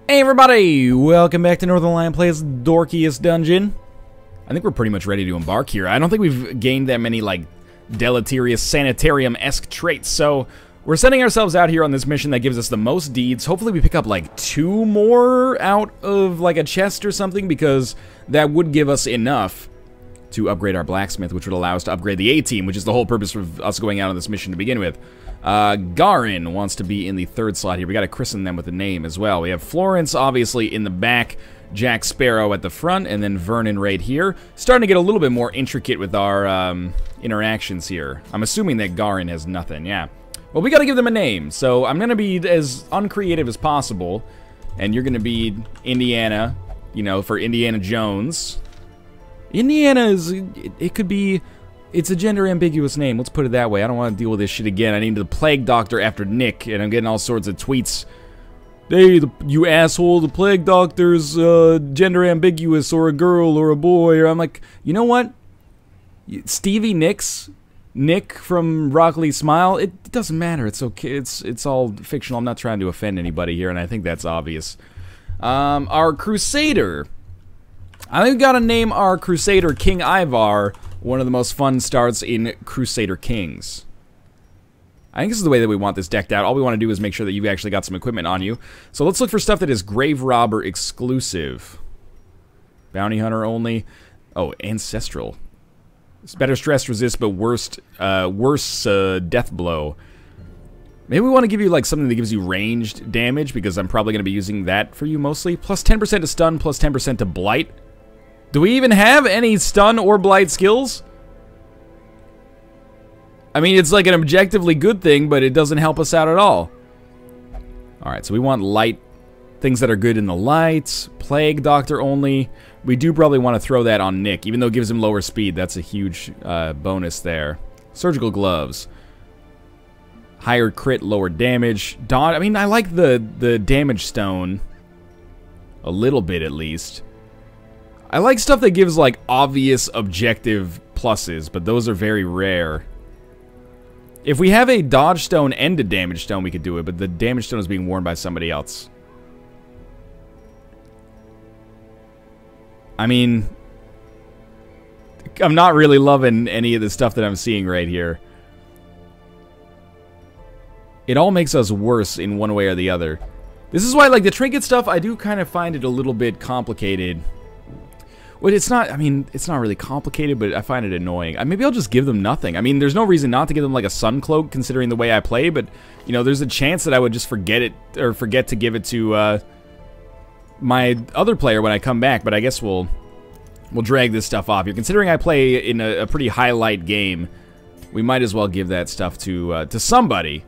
Hey everybody, welcome back to Northernlion Plays Dorkiest Dungeon. I think we're pretty much ready to embark here. I don't think we've gained that many, like, deleterious sanitarium-esque traits, so we're sending ourselves out here on this mission that gives us the most deeds. Hopefully we pick up, like, 2 more out of, like, a chest or something, because that would give us enough to upgrade our blacksmith, which would allow us to upgrade the A-team, which is the whole purpose of us going out on this mission to begin with. Garin wants to be in the 3rd slot here. We gotta christen them with a name as well. We have Florence, obviously, in the back, Jack Sparrow at the front, and then Vernon right here. Starting to get a little bit more intricate with our interactions here. I'm assuming that Garin has nothing, yeah. Well, we gotta give them a name, so I'm gonna be as uncreative as possible, and you're gonna be Indiana, you know, for Indiana Jones. Indiana is, it could be, it's a gender ambiguous name, let's put it that way. I don't want to deal with this shit again. I named the Plague Doctor after Nick, and I'm getting all sorts of tweets. Hey, you asshole, the Plague Doctor's gender ambiguous, or a girl, or a boy, or I'm like, you know what? Stevie Nicks, Nick from Rock Lee Smile, it doesn't matter, it's okay, it's all fictional. I'm not trying to offend anybody here, and I think that's obvious. Our Crusader, I think we gotta name our Crusader King Ivar, one of the most fun starts in Crusader Kings. I think this is the way that we want this decked out. All we want to do is make sure that you've actually got some equipment on you. So let's look for stuff that is Grave Robber exclusive. Bounty Hunter only. Oh, Ancestral. It's better stress resist, but worse death blow. Maybe we want to give you like something that gives you ranged damage, because I'm probably going to be using that for you mostly. Plus 10% to stun, plus 10% to blight. Do we even have any stun or blight skills? I mean, it's like an objectively good thing, but it doesn't help us out at all. Alright, so we want light, things that are good in the lights, Plague Doctor only. We do probably want to throw that on Nick, even though it gives him lower speed. That's a huge bonus there. Surgical gloves. Higher crit, lower damage. I mean, I like the damage stone. A little bit, at least. I like stuff that gives, like, obvious objective pluses, but those are very rare. If we have a dodge stone and a damage stone, we could do it, but the damage stone is being worn by somebody else. I mean, I'm not really loving any of the stuff that I'm seeing right here. It all makes us worse in one way or the other. This is why, like, the trinket stuff, I do kind of find it a little bit complicated. Well, it's not, I mean, it's not really complicated, but I find it annoying. Maybe I'll just give them nothing. I mean, there's no reason not to give them, like, a sun cloak, considering the way I play, but, you know, there's a chance that I would just forget it, or forget to give it to, my other player when I come back, but I guess we'll drag this stuff off here. Considering I play in a pretty highlight game, we might as well give that stuff to somebody,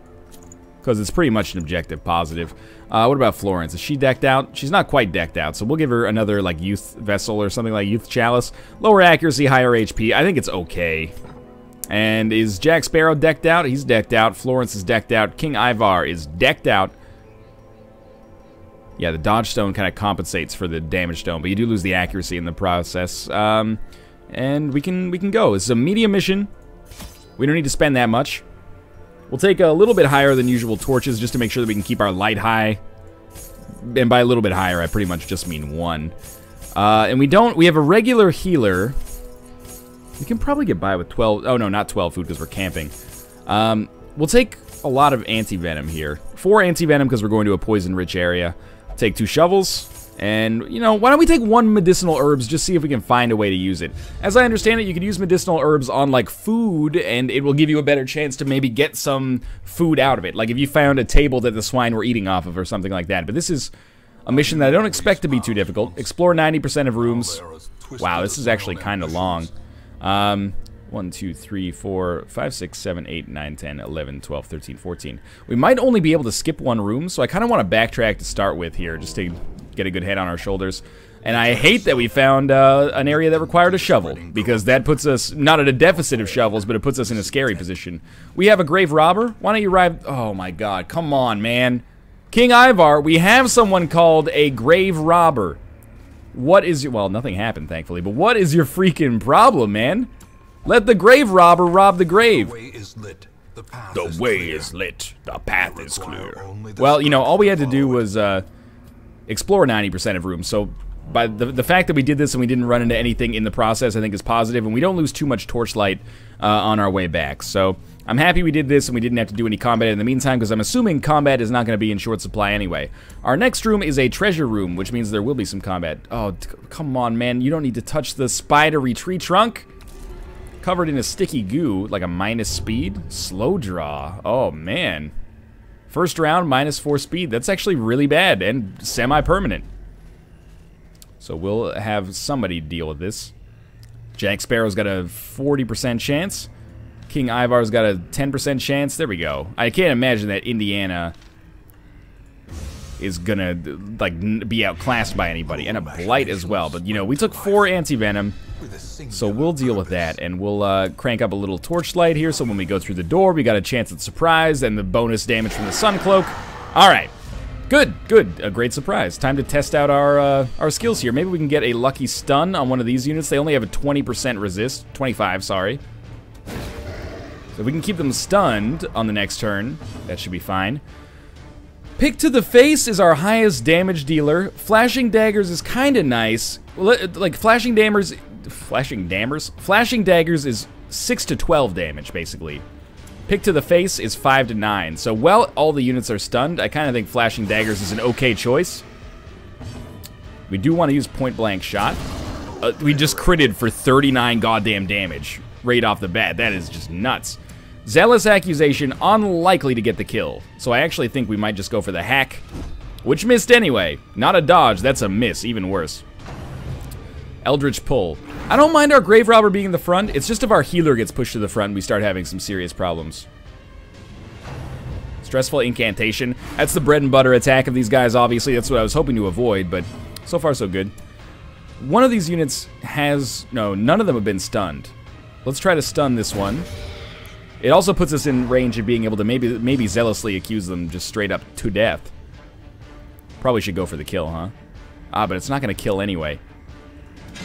because it's pretty much an objective positive. What about Florence? Is she decked out? She's not quite decked out, so we'll give her another, like, Youth Vessel or something like Youth Chalice. Lower accuracy, higher HP. I think it's okay. And is Jack Sparrow decked out? He's decked out. Florence is decked out. King Ivar is decked out. Yeah, the dodge stone kind of compensates for the damage stone, but you do lose the accuracy in the process. And we can go. It's a medium mission. We don't need to spend that much. We'll take a little bit higher than usual torches just to make sure that we can keep our light high. And by a little bit higher, I pretty much just mean 1. And we have a regular healer. We can probably get by with 12, oh no, not 12 food because we're camping. We'll take a lot of anti-venom here. 4 anti-venom because we're going to a poison-rich area. Take 2 shovels. And, you know, why don't we take 1 medicinal herbs, just see if we can find a way to use it. As I understand it, you could use medicinal herbs on, like, food, and it will give you a better chance to maybe get some food out of it. Like, if you found a table that the swine were eating off of or something like that. But this is a mission that I don't expect to be too difficult. Explore 90% of rooms. Wow, this is actually kind of long. 1, 2, 3, 4, 5, 6, 7, 8, 9, 10, 11, 12, 13, 14. We might only be able to skip 1 room, so I kind of want to backtrack to start with here, just to get a good head on our shoulders. And I hate that we found an area that required a shovel, because that puts us not at a deficit of shovels, but it puts us in a scary position. We have a Grave Robber. Why don't you arrive? Oh my god, come on, man. King Ivar, we have someone called a Grave Robber. What is your... Well, nothing happened, thankfully, but what is your freaking problem, man? Let the Grave Robber rob the grave. The way is lit. The way is lit. The path is clear. Well, you know, all we had to do was explore 90% of rooms. So by the fact that we did this and we didn't run into anything in the process, I think is positive, and we don't lose too much torchlight on our way back. So I'm happy we did this and we didn't have to do any combat in the meantime, because I'm assuming combat is not going to be in short supply anyway. Our next room is a treasure room, which means there will be some combat. Oh, come on, man. You don't need to touch the spidery tree trunk. Covered in a sticky goo, like a minus speed. Slow draw. Oh, man. First round, -4 speed. That's actually really bad and semi-permanent. So we'll have somebody deal with this. Jack Sparrow's got a 40% chance. King Ivar's got a 10% chance. There we go. I can't imagine that Indiana is gonna, like, be outclassed by anybody. And a Blight as well. But, you know, we took 4 anti-venom. So we'll deal with that. And we'll crank up a little torchlight here, so when we go through the door, we got a chance at surprise and the bonus damage from the Sun Cloak. Alright. Good, good. A great surprise. Time to test out our skills here. Maybe we can get a lucky stun on one of these units. They only have a 20% resist. 25, sorry. So if we can keep them stunned on the next turn, that should be fine. Pick to the face is our highest damage dealer. Flashing daggers is kind of nice. Like flashing daggers is 6 to 12 damage basically. Pick to the face is 5 to 9. So while all the units are stunned, I kind of think flashing daggers is an okay choice. We do want to use point blank shot. We just critted for 39 goddamn damage right off the bat. That is just nuts. Zealous Accusation, unlikely to get the kill. So I actually think we might just go for the hack, which missed anyway. Not a dodge, that's a miss, even worse. Eldritch Pull. I don't mind our Grave Robber being in the front. It's just if our healer gets pushed to the front, we start having some serious problems. Stressful Incantation. That's the bread and butter attack of these guys, obviously. That's what I was hoping to avoid, but so far so good. One of these units has... No, none of them have been stunned. Let's try to stun this one. It also puts us in range of being able to maybe zealously accuse them just straight up to death. Probably should go for the kill, huh? Ah, but it's not going to kill anyway.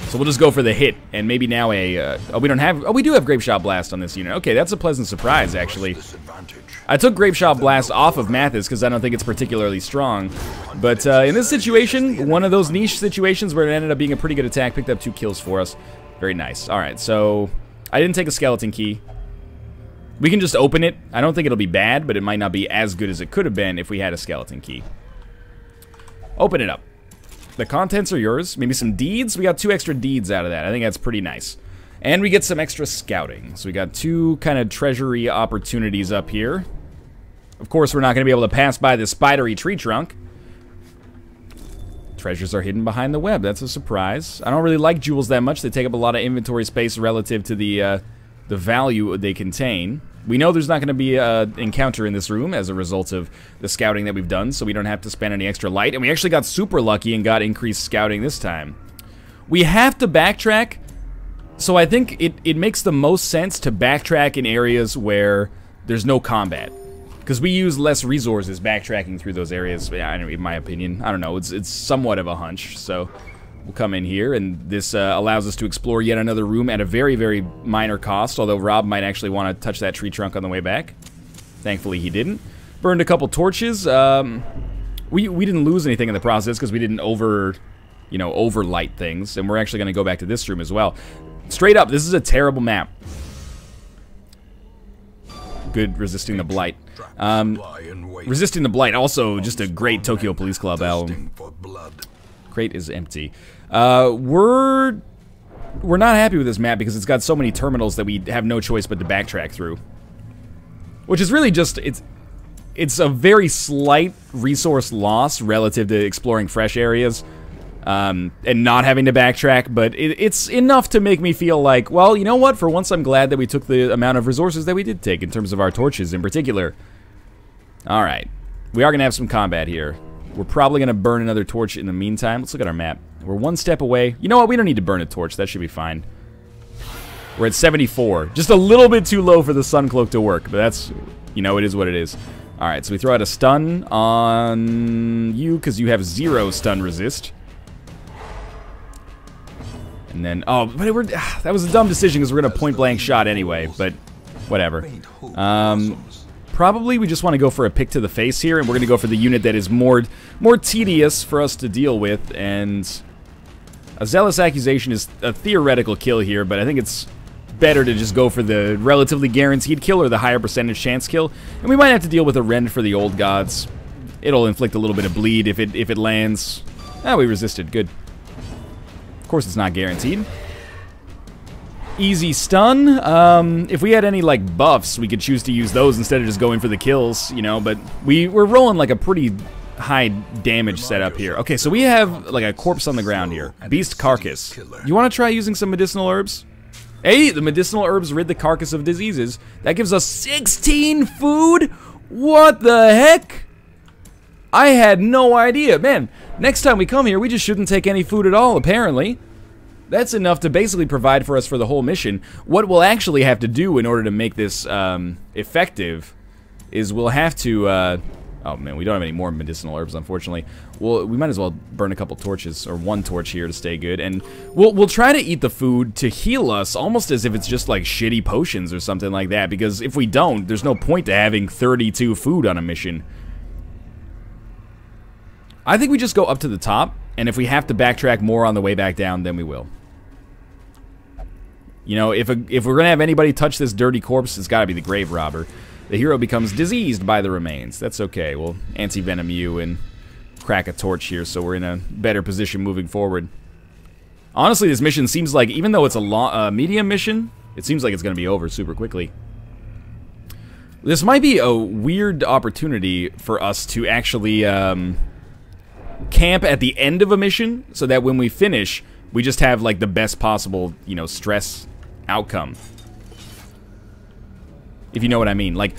So we'll just go for the hit, and maybe now a... we don't have... Oh, we do have Grapeshot Blast on this unit. Okay, that's a pleasant surprise, actually. I took Grapeshot Blast off of Mathis because I don't think it's particularly strong. But in this situation, one of those niche situations where it ended up being a pretty good attack, picked up 2 kills for us. Very nice. Alright, so... I didn't take a skeleton key. We can just open it. I don't think it'll be bad, but it might not be as good as it could have been if we had a skeleton key. Open it up. The contents are yours. Maybe some deeds. We got 2 extra deeds out of that. I think that's pretty nice. And we get some extra scouting. So we got 2 kind of treasury opportunities up here. Of course, we're not going to be able to pass by the spidery tree trunk. Treasures are hidden behind the web. That's a surprise. I don't really like jewels that much. They take up a lot of inventory space relative to the value they contain. We know there's not going to be an encounter in this room as a result of the scouting that we've done, so we don't have to spend any extra light. And we actually got super lucky and got increased scouting this time. We have to backtrack, so I think it makes the most sense to backtrack in areas where there's no combat. Because we use less resources backtracking through those areas, in my opinion. I don't know, it's somewhat of a hunch, so... We'll come in here, and this allows us to explore yet another room at a very, very minor cost, although Rob might actually want to touch that tree trunk on the way back. Thankfully, he didn't. Burned a couple torches. We didn't lose anything in the process because we didn't overlight things, and we're actually going to go back to this room as well. Straight up, this is a terrible map. Good resisting the Blight. Resisting the Blight, also just a great Tokyo Police Club album. Crate is empty. We're not happy with this map because it's got so many terminals that we have no choice but to backtrack through. Which is really just, it's a very slight resource loss relative to exploring fresh areas. And not having to backtrack, but it's enough to make me feel like, well, you know what? For once I'm glad that we took the amount of resources that we did take in terms of our torches in particular. Alright. We are going to have some combat here. We're probably going to burn another torch in the meantime. Let's look at our map. We're 1 step away. You know what? We don't need to burn a torch. That should be fine. We're at 74. Just a little bit too low for the Sun Cloak to work, but that's, you know, it is what it is. Alright, so we throw out a stun on you because you have 0 stun resist. And then, oh, but that was a dumb decision because we're going to point blank shot anyway, but whatever. probably we just want to go for a pick to the face here, and we're going to go for the unit that is more tedious for us to deal with, and a Zealous Accusation is a theoretical kill here, but I think it's better to just go for the relatively guaranteed kill or the higher percentage chance kill, and we might have to deal with a Rend for the Old Gods. It'll inflict a little bit of bleed if it lands. Ah, we resisted. Good. Of course, it's not guaranteed. Easy stun. If we had any like buffs, we could choose to use those instead of just going for the kills, you know, but we're rolling like a pretty high damage setup here. Okay, so we have like a corpse on the ground here. Beast Carcass. You want to try using some medicinal herbs? Hey, the medicinal herbs rid the carcass of diseases. That gives us 16 food? What the heck? I had no idea. Man, next time we come here, we just shouldn't take any food at all, apparently. That's enough to basically provide for us for the whole mission. What we'll actually have to do in order to make this effective is we'll have to... oh man, we don't have any more medicinal herbs, unfortunately. Well, we might as well burn a couple torches, or one torch here to stay good. And we'll try to eat the food to heal us, almost as if it's just like shitty potions or something like that. Because if we don't, there's no point to having 32 food on a mission. I think we just go up to the top, and if we have to backtrack more on the way back down, then we will. You know, if we're gonna have anybody touch this dirty corpse, it's gotta be the grave robber. The hero becomes diseased by the remains. That's okay. We'll anti-venom you and crack a torch here, so we're in a better position moving forward. Honestly, this mission seems like, even though it's a medium mission, it seems like it's gonna be over super quickly. This might be a weird opportunity for us to actually camp at the end of a mission, so that when we finish, we just have like the best possible, you know, stress outcome. If you know what I mean. Like,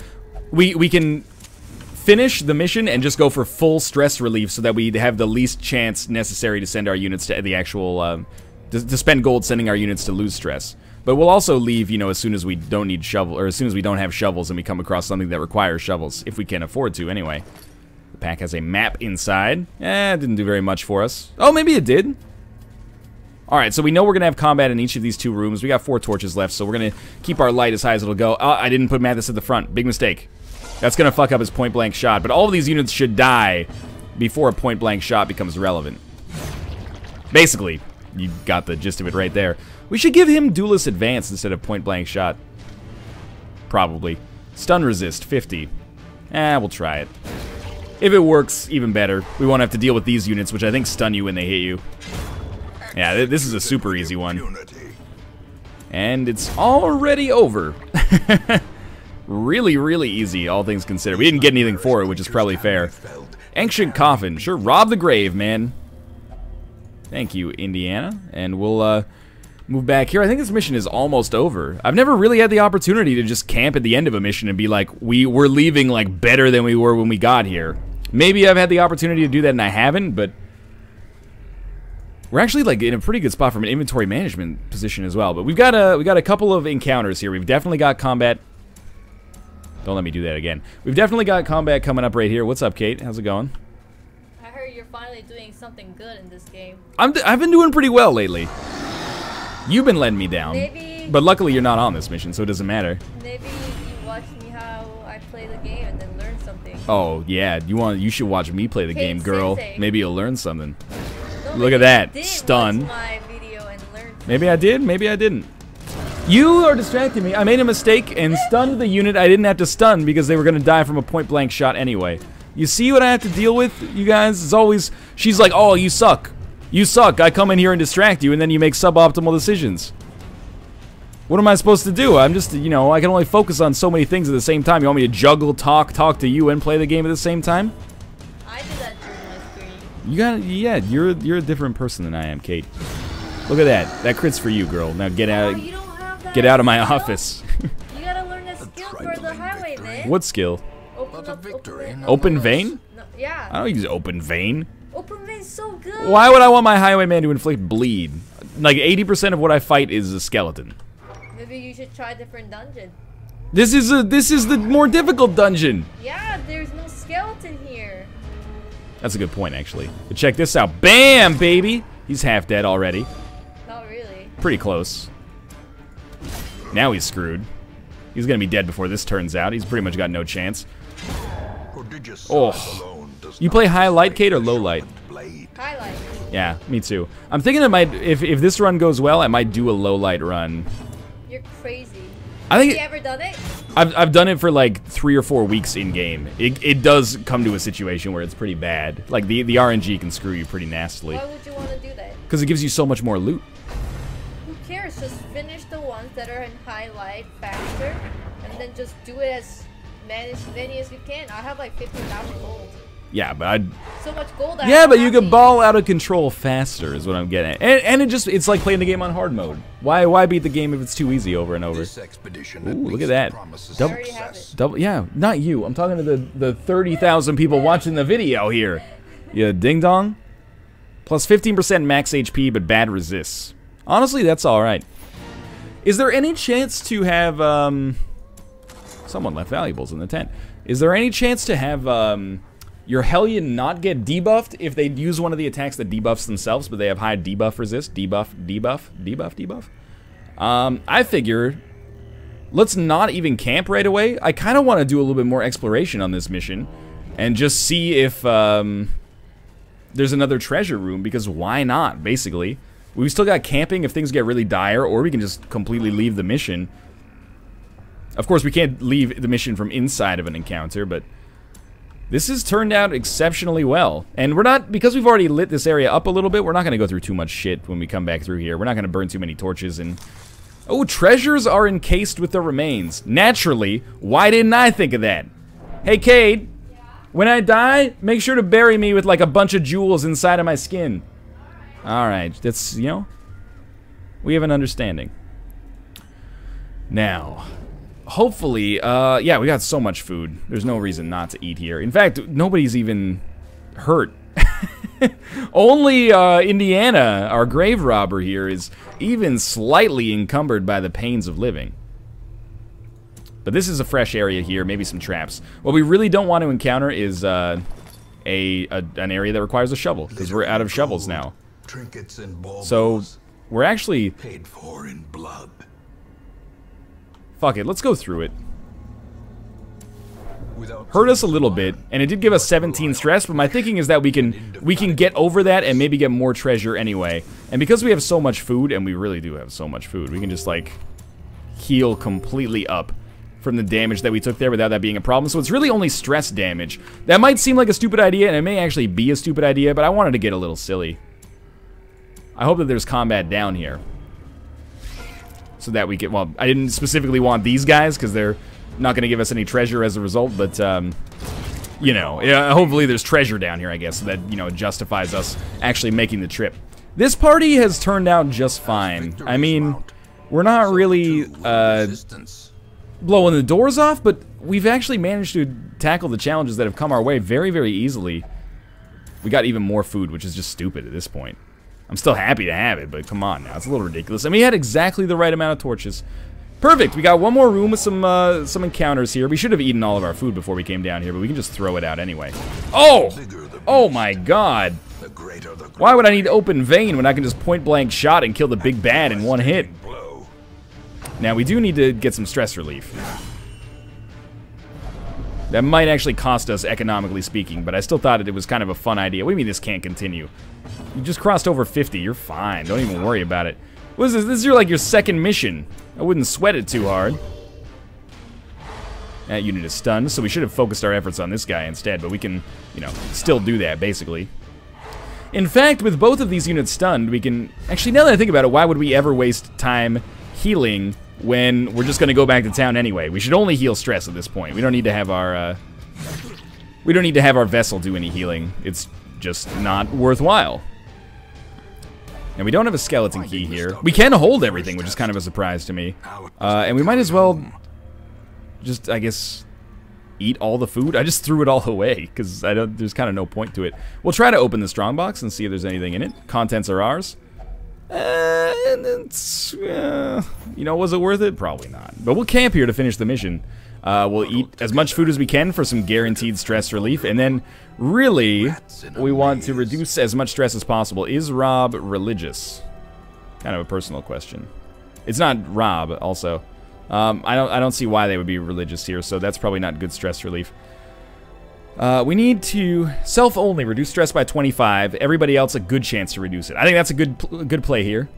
we can finish the mission and just go for full stress relief so that we have the least chance necessary to send our units to the actual, to spend gold sending our units to lose stress. But we'll also leave, you know, as soon as we don't need shovel, or as soon as we don't have shovels and we come across something that requires shovels, if we can afford to anyway. The pack has a map inside. It didn't do very much for us. Oh, maybe it did. Alright, so we know we're going to have combat in each of these two rooms. We got 4 torches left, so we're going to keep our light as high as it'll go. Oh, I didn't put Mathis at the front. Big mistake. That's going to fuck up his point-blank shot. But all of these units should die before a point-blank shot becomes relevant. Basically, you got the gist of it right there. We should give him Duelist Advance instead of point-blank shot. Probably. Stun resist, 50. We'll try it. If it works, even better. We won't have to deal with these units, which I think stun you when they hit you. Yeah, this is a super easy one. And it's already over. Really, really easy, all things considered. We didn't get anything for it, which is probably fair. Ancient Coffin. Sure, rob the grave, man. Thank you, Indiana. And we'll move back here. I think this mission is almost over. I've never really had the opportunity to just camp at the end of a mission and be like, we're leaving like better than we were when we got here. Maybe I've had the opportunity to do that and I haven't, but we're actually like in a pretty good spot from an inventory management position as well. But we got a couple of encounters here. We've definitely got combat. Don't let me do that again. We've definitely got combat coming up right here. What's up, Kate? How's it going? I heard you're finally doing something good in this game. I've been doing pretty well lately. You've been letting me down. Maybe, but luckily you're not on this mission, so it doesn't matter. Maybe you watch me how I play the game and then learn something. Oh yeah, you should watch me play the game, girl. Sensei. Maybe you'll learn something. No, Look at that. Did Stun. watch my video and learn Maybe I did, maybe I didn't. You are distracting me. I made a mistake and stunned the unit I didn't have to stun because they were going to die from a point-blank shot anyway. You see what I have to deal with, you guys? It's always... She's like, oh, you suck. You suck. I come in here and distract you, and then you make suboptimal decisions. What am I supposed to do? I'm just, you know, I can only focus on so many things at the same time. You want me to juggle, talk to you, and play the game at the same time? I do that during my stream. You got, yeah, you're a different person than I am, Kate. Look at that. That crit's for you, girl. Now get out. You don't have that Get out of my skill? office. You gotta learn that skill for the highway, man. What skill? Open Open vein? No, yeah. I don't use open vein. Open vein's so good. Why would I want my highwayman to inflict bleed? Like 80% of what I fight is a skeleton. Maybe you should try a different dungeon. This is the more difficult dungeon. Yeah, there's no skeleton here. That's a good point, actually. But check this out. Bam, baby. He's half dead already. Not really. Pretty close. Now he's screwed. He's gonna be dead before this turns out. He's pretty much got no chance. Oh. You play high light, Kate, or low light? Highlight. Yeah, me too. I'm thinking I might, if this run goes well, I might do a low light run. You're crazy. I think Have you ever done it? I've done it for like 3 or 4 weeks in game. It does come to a situation where it's pretty bad. Like the RNG can screw you pretty nastily. Why would you want to do that? Because it gives you so much more loot. Who cares? Just finish the ones that are in highlight faster, and then just do it as many as you can. I have like 15,000 gold. Yeah, but I'd... So much gold. Yeah, but you can ball out of control faster, is what I'm getting at. And it's like playing the game on hard mode. Why beat the game if it's too easy over and over? Ooh, look at that. Yeah, not you. I'm talking to the 30,000 people watching the video here. Yeah, ding dong. Plus 15% max HP, but bad resists. Honestly, that's alright. Is there any chance to have, someone left valuables in the tent. Is there any chance to have, your Hellion not get debuffed if they use one of the attacks that debuffs themselves, but they have high debuff resist? Debuff? I figure, let's not even camp right away. I kind of want to do a little bit more exploration on this mission, and just see if, there's another treasure room, because why not, basically. We've still got camping if things get really dire, or we can just completely leave the mission. Of course, we can't leave the mission from inside of an encounter, but this has turned out exceptionally well. And we're not, because we've already lit this area up a little bit, we're not going to go through too much shit when we come back through here. We're not going to burn too many torches. And oh, treasures are encased with the remains. Naturally, why didn't I think of that? Hey, Cade, when I die, make sure to bury me with like a bunch of jewels inside of my skin. Alright, that's, you know, we have an understanding. Now, hopefully, yeah, we got so much food. There's no reason not to eat here. In fact, nobody's even hurt. Only Indiana, our grave robber here, is even slightly encumbered by the pains of living. But this is a fresh area here, maybe some traps. What we really don't want to encounter is an area that requires a shovel, because we're out of shovels now. Trinkets and baubles, so we're actually paid for in blood. Fuck it, let's go through it. Hurt us a little bit, and it did give us 17 stress, but my thinking is that we can get over that and maybe get more treasure anyway. And because we have so much food, and we really do have so much food, we can just like heal completely up from the damage that we took there without that being a problem. So it's really only stress damage. That might seem like a stupid idea, and it may actually be a stupid idea, but I wanted to get a little silly. I hope that there's combat down here, so that we can, well, I didn't specifically want these guys, because they're not going to give us any treasure as a result, but, you know, yeah, hopefully there's treasure down here, I guess, so that, you know, it justifies us actually making the trip. This party has turned out just fine. I mean, we're not really, blowing the doors off, but we've actually managed to tackle the challenges that have come our way very, very easily. We got even more food, which is just stupid at this point. I'm still happy to have it, but come on now, it's a little ridiculous. I mean, we had exactly the right amount of torches. Perfect, we got one more room with some encounters here. We should have eaten all of our food before we came down here, but we can just throw it out anyway. Oh! Oh my god! Why would I need open vein when I can just point blank shot and kill the big bad in one hit? Now, we do need to get some stress relief. That might actually cost us, economically speaking, but I still thought it was kind of a fun idea. What do you mean this can't continue? You just crossed over 50. You're fine. Don't even worry about it. What is this? This is like your second mission. I wouldn't sweat it too hard. That unit is stunned, so we should have focused our efforts on this guy instead, but we can, you know, still do that, basically. In fact, with both of these units stunned, we can... Actually, now that I think about it, why would we ever waste time healing when we're just going to go back to town anyway? We should only heal stress at this point. We don't need to have our, we don't need to have our vessel do any healing. It's just not worthwhile. And we don't have a skeleton key here. We can hold everything, which is kind of a surprise to me. And we might as well just, I guess, eat all the food. I just threw it all away, because there's kind of no point to it. We'll try to open the strongbox and see if there's anything in it. Contents are ours. And it's, you know, was it worth it? Probably not. But we'll camp here to finish the mission. We'll eat as much food as we can for some guaranteed stress relief, and then, really, we want to reduce as much stress as possible. Is Rob religious? Kind of a personal question. It's not Rob, also. I don't see why they would be religious here, so that's probably not good stress relief. We need to self-only reduce stress by 25. Everybody else a good chance to reduce it. I think that's a good play here.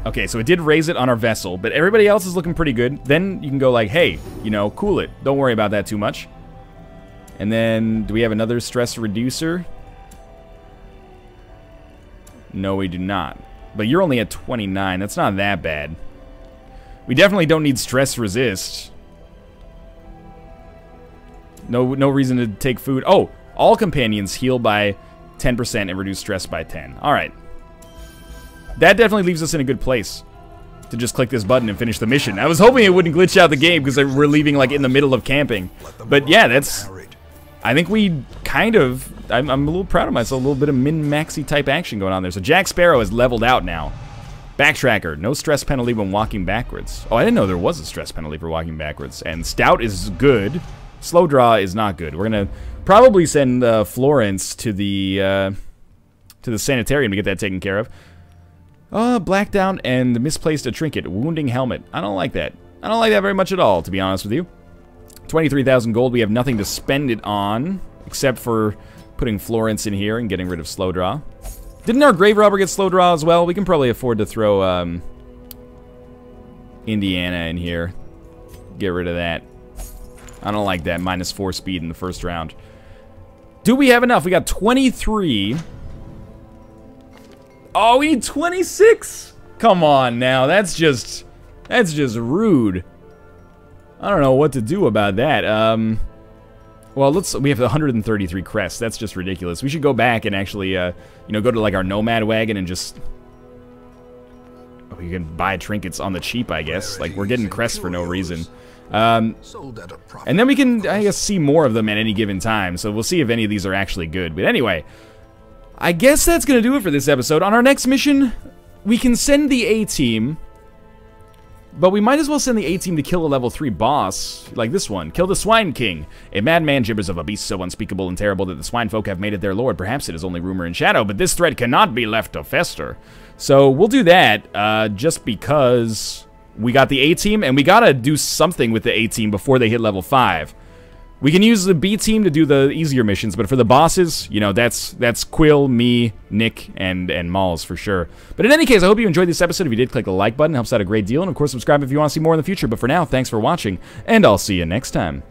Okay, so it did raise it on our vessel, but everybody else is looking pretty good. Then you can go like, hey, you know, cool it. Don't worry about that too much. And then, do we have another stress reducer? No, we do not. But you're only at 29. That's not that bad. We definitely don't need stress resist. No reason to take food. Oh, all companions heal by 10% and reduce stress by 10. All right. That definitely leaves us in a good place to just click this button and finish the mission. I was hoping it wouldn't glitch out the game because we're leaving like in the middle of camping. But yeah, that's... I think we kind of... I'm a little proud of myself. A little bit of min-maxy type action going on there. So Jack Sparrow is leveled out now. Backtracker. No stress penalty when walking backwards. Oh, I didn't know there was a stress penalty for walking backwards. And Stout is good. Slow Draw is not good. We're going to probably send Florence to the sanitarium to get that taken care of. Black Down and misplaced a trinket. Wounding helmet. I don't like that. I don't like that very much at all, to be honest with you. 23,000 gold. We have nothing to spend it on, except for putting Florence in here and getting rid of Slow Draw. Didn't our Grave Robber get Slow Draw as well? We can probably afford to throw Indiana in here. Get rid of that. I don't like that. -4 speed in the first round. Do we have enough? We got 23. Oh, we need 26. Come on now. That's just rude. I don't know what to do about that. Well, we have 133 crests. That's just ridiculous. We should go back and actually, you know, go to like our nomad wagon and just... Oh, you can buy trinkets on the cheap, I guess. Like, we're getting crests for no reason. And then we can, I guess, see more of them at any given time. So we'll see if any of these are actually good. But anyway, I guess that's going to do it for this episode. On our next mission, we can send the A-Team. But we might as well send the A-Team to kill a level 3 boss, like this one. Kill the Swine King. A madman gibbers of a beast so unspeakable and terrible that the swine folk have made it their lord. Perhaps it is only rumor and shadow, but this threat cannot be left to fester. So we'll do that, just because we got the A-Team, and we gotta do something with the A-Team before they hit level 5. We can use the B-Team to do the easier missions, but for the bosses, you know, that's Quill, me, Nick, and Malls for sure. But in any case, I hope you enjoyed this episode. If you did, click the like button. It helps out a great deal. And of course, subscribe if you want to see more in the future. But for now, thanks for watching, and I'll see you next time.